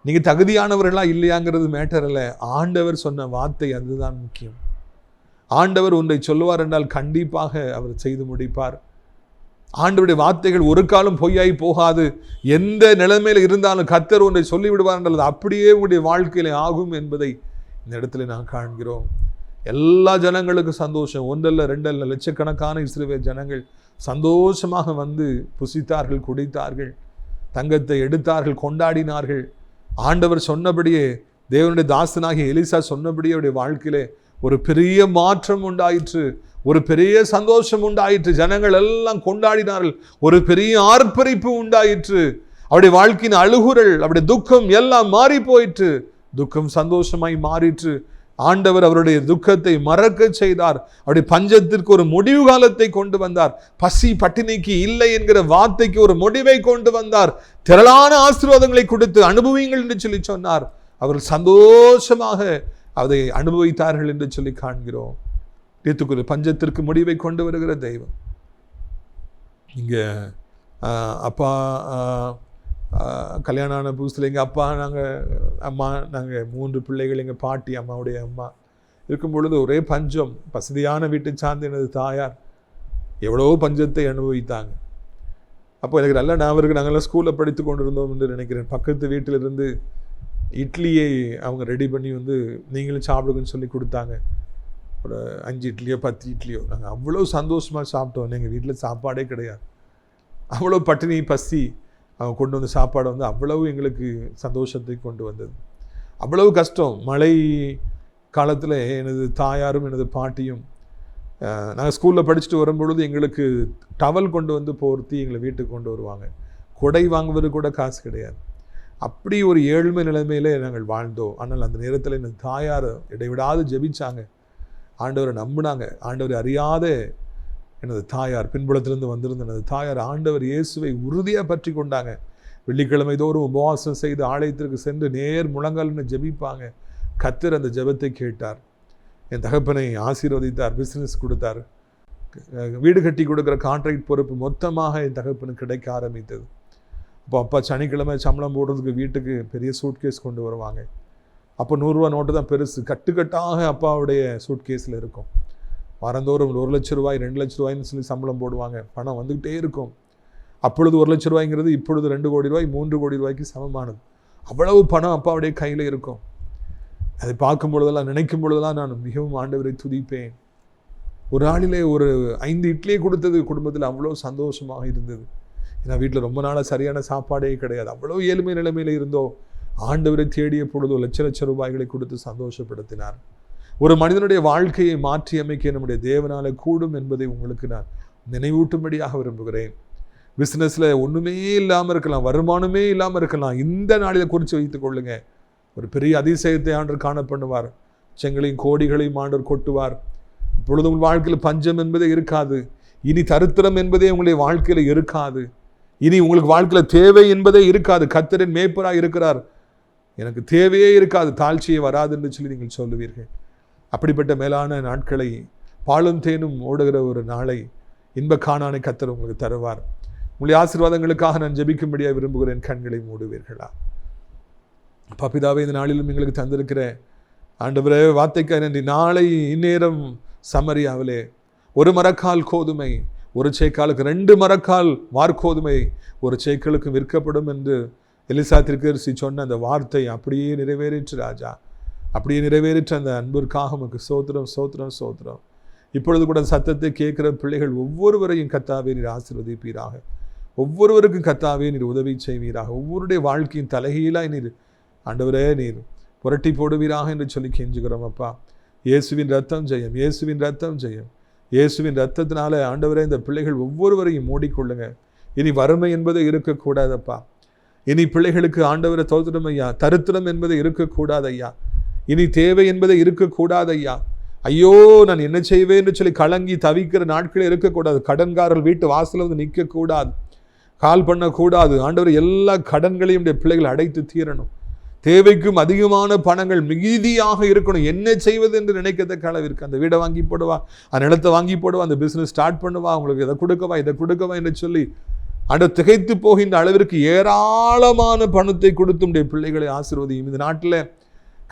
நீங்கள் தகுதியானவர்களா இல்லையாங்கிறது மேட்டர் இல்லை. ஆண்டவர் சொன்ன வார்த்தை அதுதான் முக்கியம். ஆண்டவர் ஒன்றை சொல்லுவார் என்றால் கண்டிப்பாக அவர் செய்து முடிப்பார். ஆண்டவருடைய வார்த்தைகள் ஒரு காலம் பொய்யாய் போகாது. எந்த நிலைமையில் இருந்தாலும் கர்த்தர் ஒன்றை சொல்லிவிடுவார் என்றால் அப்படியே உங்களுடைய வாழ்க்கையில ஆகும் என்பதை இந்த இடத்துல நான் காண்கிறோம். எல்லா ஜனங்களுக்கும் சந்தோஷம். 1 அல்ல 2 அல்ல, லட்சக்கணக்கான இஸ்ரவேல் ஜனங்கள் சந்தோஷமாக வந்து புசித்தார்கள், குடித்தார்கள், தங்கத்தை எடுத்தார்கள், கொண்டாடினார்கள். ஆண்டவர் சொன்னபடியே, தேவனுடைய தாசனாகிய எலிசா சொன்னபடியே அவருடைய வாழ்க்கையிலே ஒரு பெரிய மாற்றம் உண்டாயிற்று. ஒரு பெரிய சந்தோஷம் உண்டாயிற்று. ஜனங்கள் எல்லாம் கொண்டாடினார்கள். ஒரு பெரிய ஆர்ப்பரிப்பு உண்டாயிற்று. அவருடைய வாழ்க்கையின் அழுகுறல், அவருடைய துக்கம் எல்லாம் மாறி போயிற்று. துக்கம் சந்தோஷமாய் மாறிற்று. ஆண்டவர் அவருடைய துக்கத்தை மறக்க செய்தார். அவருடைய பஞ்சத்திற்கு ஒரு முடிவு காலத்தை கொண்டு வந்தார். பசி பட்டினிக்கு இல்லை என்கிற வார்த்தைக்கு ஒரு முடிவை கொண்டு வந்தார். திரளான ஆசீர்வாதங்களை கொடுத்து அனுபவியுங்கள் என்று சொல்லி சொன்னார். அவர்கள் சந்தோஷமாக அதை அனுபவித்தார்கள் என்று சொல்லி காண்கிறோம். பஞ்சத்திற்கு முடிவை கொண்டு வருகிற தெய்வம். இங்கே அப்பா கல்யாணம் ஆன புதுசில் எங்கள் அப்பா, நாங்கள் 3 பிள்ளைகள், எங்கள் பாட்டி, அம்மாவுடைய அம்மா இருக்கும் பொழுது ஒரே பஞ்சம். வசதியான வீட்டை சார்ந்த எனது தாயார் எவ்வளோ பஞ்சத்தை அனுபவித்தாங்க. அப்போ எனக்கு நல்ல ஞாபகம். நாங்கள்லாம் ஸ்கூலில் படித்து கொண்டு இருந்தோம் என்று நினைக்கிறேன். பக்கத்து வீட்டிலிருந்து இட்லியை அவங்க ரெடி பண்ணி வந்து நீங்களும் சாப்பிடுங்கன்னு சொல்லி கொடுத்தாங்க. ஒரு 5 இட்லியோ 10 இட்லியோ நாங்கள் அவ்வளோ சந்தோஷமாக சாப்பிட்டோம். எங்கள் வீட்டில் சாப்பாடே கிடையாது. அவ்வளோ பட்டினி பசி அவங்க கொண்டு வந்த சாப்பாடு வந்து அவ்வளவு எங்களுக்கு சந்தோஷத்தை கொண்டு வந்தது. அவ்வளவு கஷ்டம். மழை காலத்தில் எனது தாயாரும் எனது பாட்டியும் நாங்கள் ஸ்கூலில் படிச்சுட்டு வரும்பொழுது எங்களுக்கு டவல் கொண்டு வந்து போர்த்தி எங்களை வீட்டுக்கு கொண்டு வருவாங்க. கொடை வாங்குவது கூட காசு கிடையாது. அப்படி ஒரு ஏழ்மை நிலைமையிலே நாங்கள் வாழ்ந்தோம். ஆனால் அந்த நேரத்தில் எனது தாயார் இடைவிடாது ஜெபிச்சாங்க. ஆண்டவரை நம்பினாங்க. ஆண்டவரை அறியாத எனது தாயார், பின்புலத்திலிருந்து வந்திருந்த எனது தாயார் ஆண்டவர் இயேசுவை உறுதியாக பற்றி கொண்டாங்க. வெள்ளிக்கிழமை தோறும் உபவாசம் செய்து ஆலயத்திற்கு சென்று நேர் முழங்கால்னு ஜெபிப்பாங்க. கர்த்தர் அந்த ஜெபத்தை கேட்டார். என் தகப்பனை ஆசீர்வதித்தார். பிஸ்னஸ் கொடுத்தார். வீடு கட்டி கொடுக்குற கான்ட்ராக்ட் பொறுப்பு மொத்தமாக என் தகப்பனுக்கு கிடைக்க ஆரம்பித்தது. அப்போ அப்பா சனிக்கிழமை சம்பளம் போடுறதுக்கு வீட்டுக்கு பெரிய சூட்கேஸ் கொண்டு வருவாங்க. அப்போ 100 ரூபா நோட்டு தான் பெருசு. கட்டுக்கட்டாக அப்பாவுடைய சூட்கேஸில் இருக்கும். வாரந்தோறும் 1 லட்ச ரூபாய் 2 லட்ச ரூபாய்ன்னு சொல்லி சம்பளம் போடுவாங்க. பணம் வந்துக்கிட்டே இருக்கும். அப்பொழுது 1 லட்ச ரூபாய்ங்கிறது இப்பொழுது 2 கோடி ரூபாய் 3 கோடி ரூபாய்க்கு சமமானது. அவ்வளவு பணம் அப்பாவுடைய கையில் இருக்கும். அதை பார்க்கும் பொழுதெல்லாம், நினைக்கும் பொழுதெல்லாம் நான் மிகவும் ஆண்டவரை துதிப்பேன். ஒரு நாளிலே ஒரு 5 இட்லியை கொடுத்தது குடும்பத்தில் அவ்வளோ சந்தோஷமாக இருந்தது. ஏன்னா வீட்டில் ரொம்ப நாளாக சரியான சாப்பாடே கிடையாது. அவ்வளோ ஏழ்மை நிலைமையில் இருந்தோ ஆண்டவரை தேடிய பொழுதோ லட்ச ரூபாய்களை கொடுத்து சந்தோஷப்படுத்தினார். ஒரு மனிதனுடைய வாழ்க்கையை மாற்றி அமைக்க நம்முடைய தேவனால கூடும் என்பதை உங்களுக்கு நான் நினைவூட்டும்படியாக விரும்புகிறேன். பிஸ்னஸில் ஒன்றுமே இல்லாமல் இருக்கலாம், வருமானமே இல்லாமல் இருக்கலாம். இந்த நாளில் குறித்து வைத்துக் கொள்ளுங்க. ஒரு பெரிய அதிசயத்தை ஆண்டவர் காண பண்ணுவார். செங்களையும் கோடிகளையும் ஆண்டவர் கொட்டுவார். இப்பொழுது உங்கள் வாழ்க்கையில் பஞ்சம் என்பதே இருக்காது. இனி தரித்திரம் என்பதே உங்களுடைய வாழ்க்கையில் இருக்காது. இனி உங்களுக்கு வாழ்க்கையில் தேவை என்பதே இருக்காது. கர்த்தரின் மேய்ப்பராக இருக்கிறார், எனக்கு தேவையே இருக்காது, தாழ்ச்சியே வராது என்று சொல்லி நீங்கள் சொல்லுவீர்கள். அப்படிப்பட்ட மேலான நாட்களை, பாலும் தேனும் ஓடுகிற ஒரு நாளை, இன்ப காணானை கர்த்தர் உங்களுக்கு தருவார். உங்களுடைய ஆசீர்வாதங்களுக்காக நான் ஜெபிக்கும்படியாக விரும்புகிறேன். கண்களை மூடுவீர்களா? பிதாவே, இந்த நாளிலும் எங்களுக்கு தந்திருக்கிற ஆண்டவரே வார்த்தைக்காக நன்றி. நாளை இந்நேரம் சமரியாவிலே 1 மரக்கால் கோதுமை 1 சேக்காலுக்கு 2 மரக்கால் வார்கோதுமை 1 சேக்கலுக்கு விற்கப்படும் என்று எலிசா தீர்க்கதரிசி சொன்ன அந்த வார்த்தை அப்படியே நிறைவேறிற்று ராஜா. அப்படியே நிறைவேறிற்று. அந்த அன்பிற்காக உமக்கு சோத்திரம் சோத்திரம் சோத்திரம். இப்பொழுது கூட சத்தத்தை கேட்கிற பிள்ளைகள் ஒவ்வொருவரையும் கர்த்தாவே நீர் ஆசீர்வதிப்பீராக. ஒவ்வொருவருக்கும் கர்த்தாவே நீர் உதவி செய்வீராக. ஒவ்வொருடைய வாழ்க்கையின் தலைகீழாய் நீர் ஆண்டவரே நீர் புரட்டி போடுவீராக என்று சொல்லி கெஞ்சுகிறோம் அப்பா. இயேசுவின் ரத்தம் ஜெயம், இயேசுவின் ரத்தம் ஜெயம். இயேசுவின் ரத்தத்தினால ஆண்டவரே இந்த பிள்ளைகள் ஒவ்வொருவரையும் மூடிக்கொள்ளுங்க. இனி வறுமை என்பது இருக்கக்கூடாதப்பா. இனி பிள்ளைகளுக்கு ஆண்டவரை தோத்திரம் ஐயா, தரித்திரம் என்பது இருக்கக்கூடாது ஐயா. இனி தேவை என்பதை இருக்கக்கூடாது ஐயா. ஐயோ நான் என்ன செய்வேன் என்று சொல்லி கலங்கி தவிக்கிற நாட்களே இருக்கக்கூடாது. கடன்காரர்கள் வீட்டு வாசலில் வந்து நிற்கக்கூடாது, கால் பண்ணக்கூடாது. ஆண்டவர் எல்லா கடன்களையும் பிள்ளைகள் அடைத்து தீரணும். தேவைக்கும் அதிகமான பணங்கள் மிகுதியாக இருக்கணும். என்ன செய்வது என்று நினைக்கத்தக்க அளவிற்கு அந்த வீடை வாங்கி போடுவா, அந்த நிலத்தை வாங்கி போடுவா, அந்த பிஸ்னஸ் ஸ்டார்ட் பண்ணுவா, அவங்களுக்கு இதை கொடுக்கவா என்று சொல்லி ஆண்டவர் திகைத்து போகின்ற அளவிற்கு ஏராளமான பணத்தை கொடுத்து பிள்ளைகளை ஆசீர்வதியும். இந்த நாட்டில்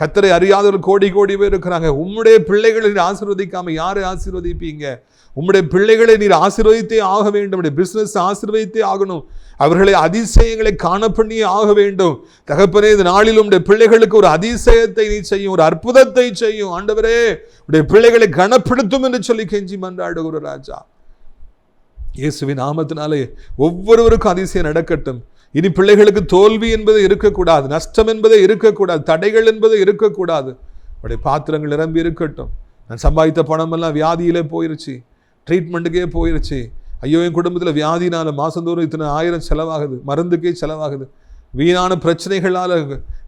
கர்த்தரை அறியாதவர்கள் கோடி பேர் இருக்கிறாங்க. உம்முடைய பிள்ளைகளை நீர் ஆசீர்வதிக்காம யாரை ஆசீர்வதிப்பீங்க? உம்முடைய பிள்ளைகளை நீர் ஆசீர்வதித்தே ஆக வேண்டும். பிஸ்னஸ் ஆசீர்வதித்தே ஆகணும். அவர்களை அதிசயங்களை காண பண்ணியே ஆக வேண்டும். தகப்பனே, இந்த நாளில் உடைய பிள்ளைகளுக்கு ஒரு அதிசயத்தை நீ செய்யும், ஒரு அற்புதத்தை செய்யும். ஆண்டவரே, உடைய பிள்ளைகளை கனப்படுத்தும் என்று சொல்லி கெஞ்சி மன்றாடுகிற ராஜா. இயேசுவின் நாமத்தினாலே ஒவ்வொருவருக்கும் அதிசயம் நடக்கட்டும். இனி பிள்ளைகளுக்கு தோல்வி என்பது இருக்கக்கூடாது, நஷ்டம் என்பது இருக்கக்கூடாது, தடைகள் என்பது இருக்கக்கூடாது. உடைய பாத்திரங்கள் நிரம்பி இருக்கட்டும். நான் சம்பாதித்த பணமெல்லாம் வியாதியிலே போயிருச்சு, ட்ரீட்மெண்ட்டுக்கே போயிருச்சு. ஐயோ, என் குடும்பத்தில் வியாதினால மாதந்தோறும் இத்தனை 1000 செலவாகுது, மருந்துக்கே செலவாகுது, வீணான பிரச்சனைகளால்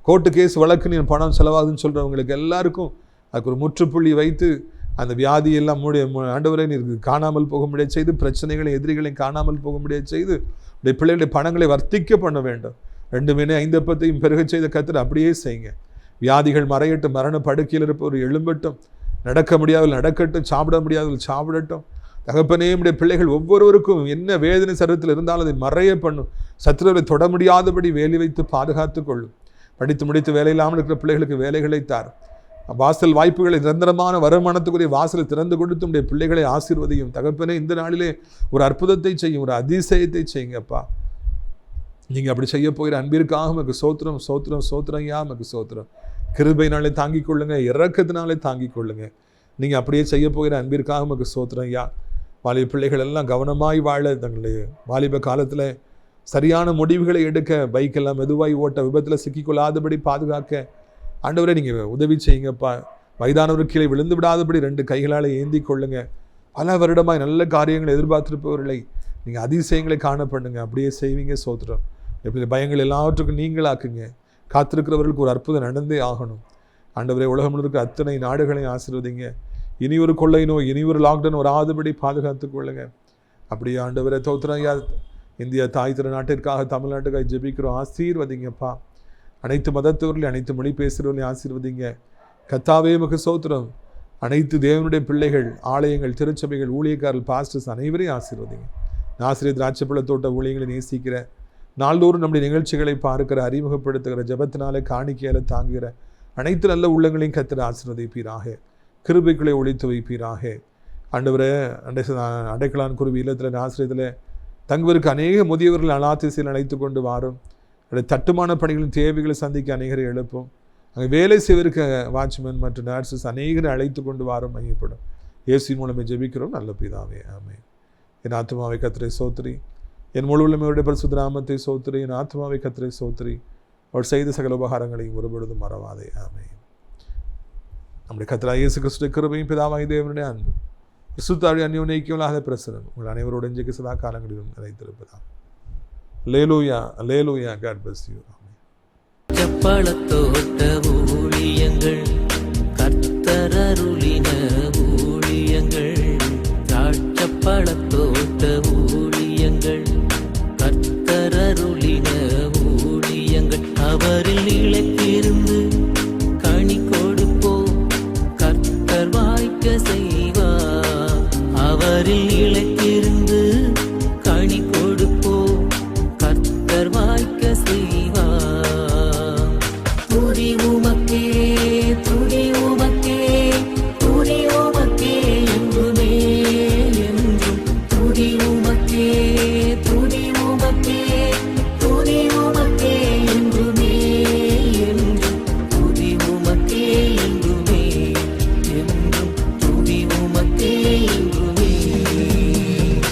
கோர்ட்டு கேஸ் வழக்கு என் பணம் செலவாகுதுன்னு சொல்கிறவங்களுக்கு எல்லாருக்கும் அதுக்கு ஒரு முற்றுப்புள்ளி வைத்து அந்த வியாதியெல்லாம் ஆண்டவரை நீர் காணாமல் போக முடியாது செய்து, பிரச்சனைகளை எதிரிகளையும் காணாமல் போக முடியாது செய்து, உடைய பிள்ளைகளுடைய பணங்களை வர்த்திக்க பண்ண வேண்டும். 2 மீனை 5 அப்பத்தையும் பெருக செய்த கர்த்தர் அப்படியே செய்யுங்க. வியாதிகள் மறையட்டும், மரண படுக்கையில் இருப்பவர் எழும்பட்டும், நடக்க முடியாதவர்கள் நடக்கட்டும், சாப்பிட முடியாதவர்கள் சாப்பிடட்டும். தகப்பனே, நம்முடைய பிள்ளைகள் ஒவ்வொருவருக்கும் என்ன வேதனை சரத்தில் இருந்தாலும் அதை மறைய பண்ணும். சத்துருவை தொட முடியாதபடி வேலி வைத்து பாதுகாத்து கொள்ளும். படித்து முடித்து வேலை இல்லாமல் இருக்கிற பிள்ளைகளுக்கு வேலைகளை தார். வாசல் வாய்ப்புகளை நிரந்தரமான வருமானத்துக்குரிய வாசலை திறந்து கொடுத்து உடைய பிள்ளைகளை ஆசீர்வதியும். தகப்பனே, இந்த நாளிலே ஒரு அற்புதத்தை செய்யும், ஒரு அதிசயத்தை செய்யுங்கப்பா. நீங்கள் அப்படி செய்ய போகிற அன்பிற்காக நமக்கு சோத்திரம் சோத்திரம் சோத்திரம் யா நமக்கு சோத்திரம். கிருபையினாலே தாங்கிக் கொள்ளுங்க, இரக்கத்தினாலே தாங்கிக் கொள்ளுங்க. நீங்கள் அப்படியே செய்ய போகிற அன்பிற்காக நமக்கு சோத்திரம் யா. வாலிப பிள்ளைகள் எல்லாம் கவனமாய் வாழ, தங்களுடைய வாலிப காலத்தில் சரியான முடிவுகளை எடுக்க, பைக்கெல்லாம் மெதுவாய் ஓட்ட, விபத்தில் சிக்கிக்கொள்ளாதபடி பாதுகாக்க ஆண்டவரே நீங்கள் உதவி செய்யுங்கப்பா. வயதானவர் கீழே விழுந்து விடாதபடி 2 கைகளால் ஏந்தி கொள்ளுங்க. பல வருடமாய் நல்ல காரியங்களை எதிர்பார்த்திருப்பவர்களை நீங்கள் அதிசயங்களை காண பண்ணுங்க. அப்படியே செய்வீங்க. சோத்திரம். எப்படி பயங்கள் எல்லாவற்றுக்கும் நீங்களாக்குங்க. காத்திருக்கிறவர்களுக்கு ஒரு அற்புதம் நடந்தே ஆகணும். ஆண்டவரே, உலகம் முழுக்க அத்தனை நாடுகளையும் ஆசீர்வதிங்க. இனி ஒரு கொள்ளை நோய், இனி ஒரு லாக்டவுன் வராதபடி பாதுகாத்துக் கொள்ளுங்க. அப்படியே ஆண்டவரே தோத்திரம் ஐயா. இந்தியா தாய் திருநாட்டிற்காக, தமிழ்நாட்டுக்காக ஜெபிக்கிறோம். ஆசீர்வதிங்கப்பா. அனைத்து மதத்தவர்களையும், அனைத்து மொழி பேசுகிறவர்களையும் ஆசீர்வதிங்க. கர்த்தாவே உமக்கு ஸ்தோத்திரம். அனைத்து தேவனுடைய பிள்ளைகள், ஆலயங்கள், திருச்சபைகள், ஊழியக்காரர்கள், பாஸ்டர்ஸ் அனைவரையும் ஆசீர்வதிங்க. ஆசிரியர் திராட்சைப்பழ தோட்ட ஊழியங்களை நேசிக்கிற, நாள்தோறும் நம்முடைய நிகழ்ச்சிகளை பார்க்கிற, அறிமுகப்படுத்துகிற, ஜபத்தினாலே காணிக்கையால் தாங்குகிற அனைத்து நல்ல உள்ளங்களையும் கர்த்தர் ஆசீர்வதிப்பீராக. கிருபைகளை ஒழித்து வைப்பீராக. ஆண்டவரே, அடைக்கலான் குருவி இல்லத்தில் ஆசிரியத்தில் தங்குவதற்கு அநேக முதியவர்கள் அலாத்திசையில் அழைத்து கொண்டு வாரும். தட்டுமான பணிகளின் தேவைகளை சந்திக்க அநேகரை எழுப்பும். அங்கே வேலை செய்வதற்கு வாட்ச்மேன் மற்றும் நர்சஸ் அநேகரை அழைத்து கொண்டு வாரும் மையப்படும். இயேசுவின் மூலமே ஜெபிக்கிறோம் நல்ல பிதாவே, ஆமென். என் ஆத்மாவை கர்த்தரை சோத்திரி, என் முழு உள்ளமையுடைய பரிசுத்த நாமத்தை சோத்திரி. என் ஆத்மாவை கர்த்தரை சோத்திரி, அவர் செய்த சகல உபகாரங்களையும் ஒருபொழுதும் மறவாதே, ஆமென். நம்முடைய கர்த்தராகிய இயேசு கிறிஸ்துவின் கிருபையும் பிதாவாகிய தேவனுடைய அன்பும் பரிசுத்தாவின் அந்யோன்யைக்கியமில்லாத பிரசன்னம் உங்கள் அனைவரோடு இன்றைக்கு சதா காலங்களிலும் நிறைந்திருப்பதாக. அல்லேலூயா, அல்லேலூயா. God bless you. பழத்தோட்ட ஊழியங்கள், கர்த்தர் அருளின ஊழியங்கள், திராட்சப்பழத்தோட்ட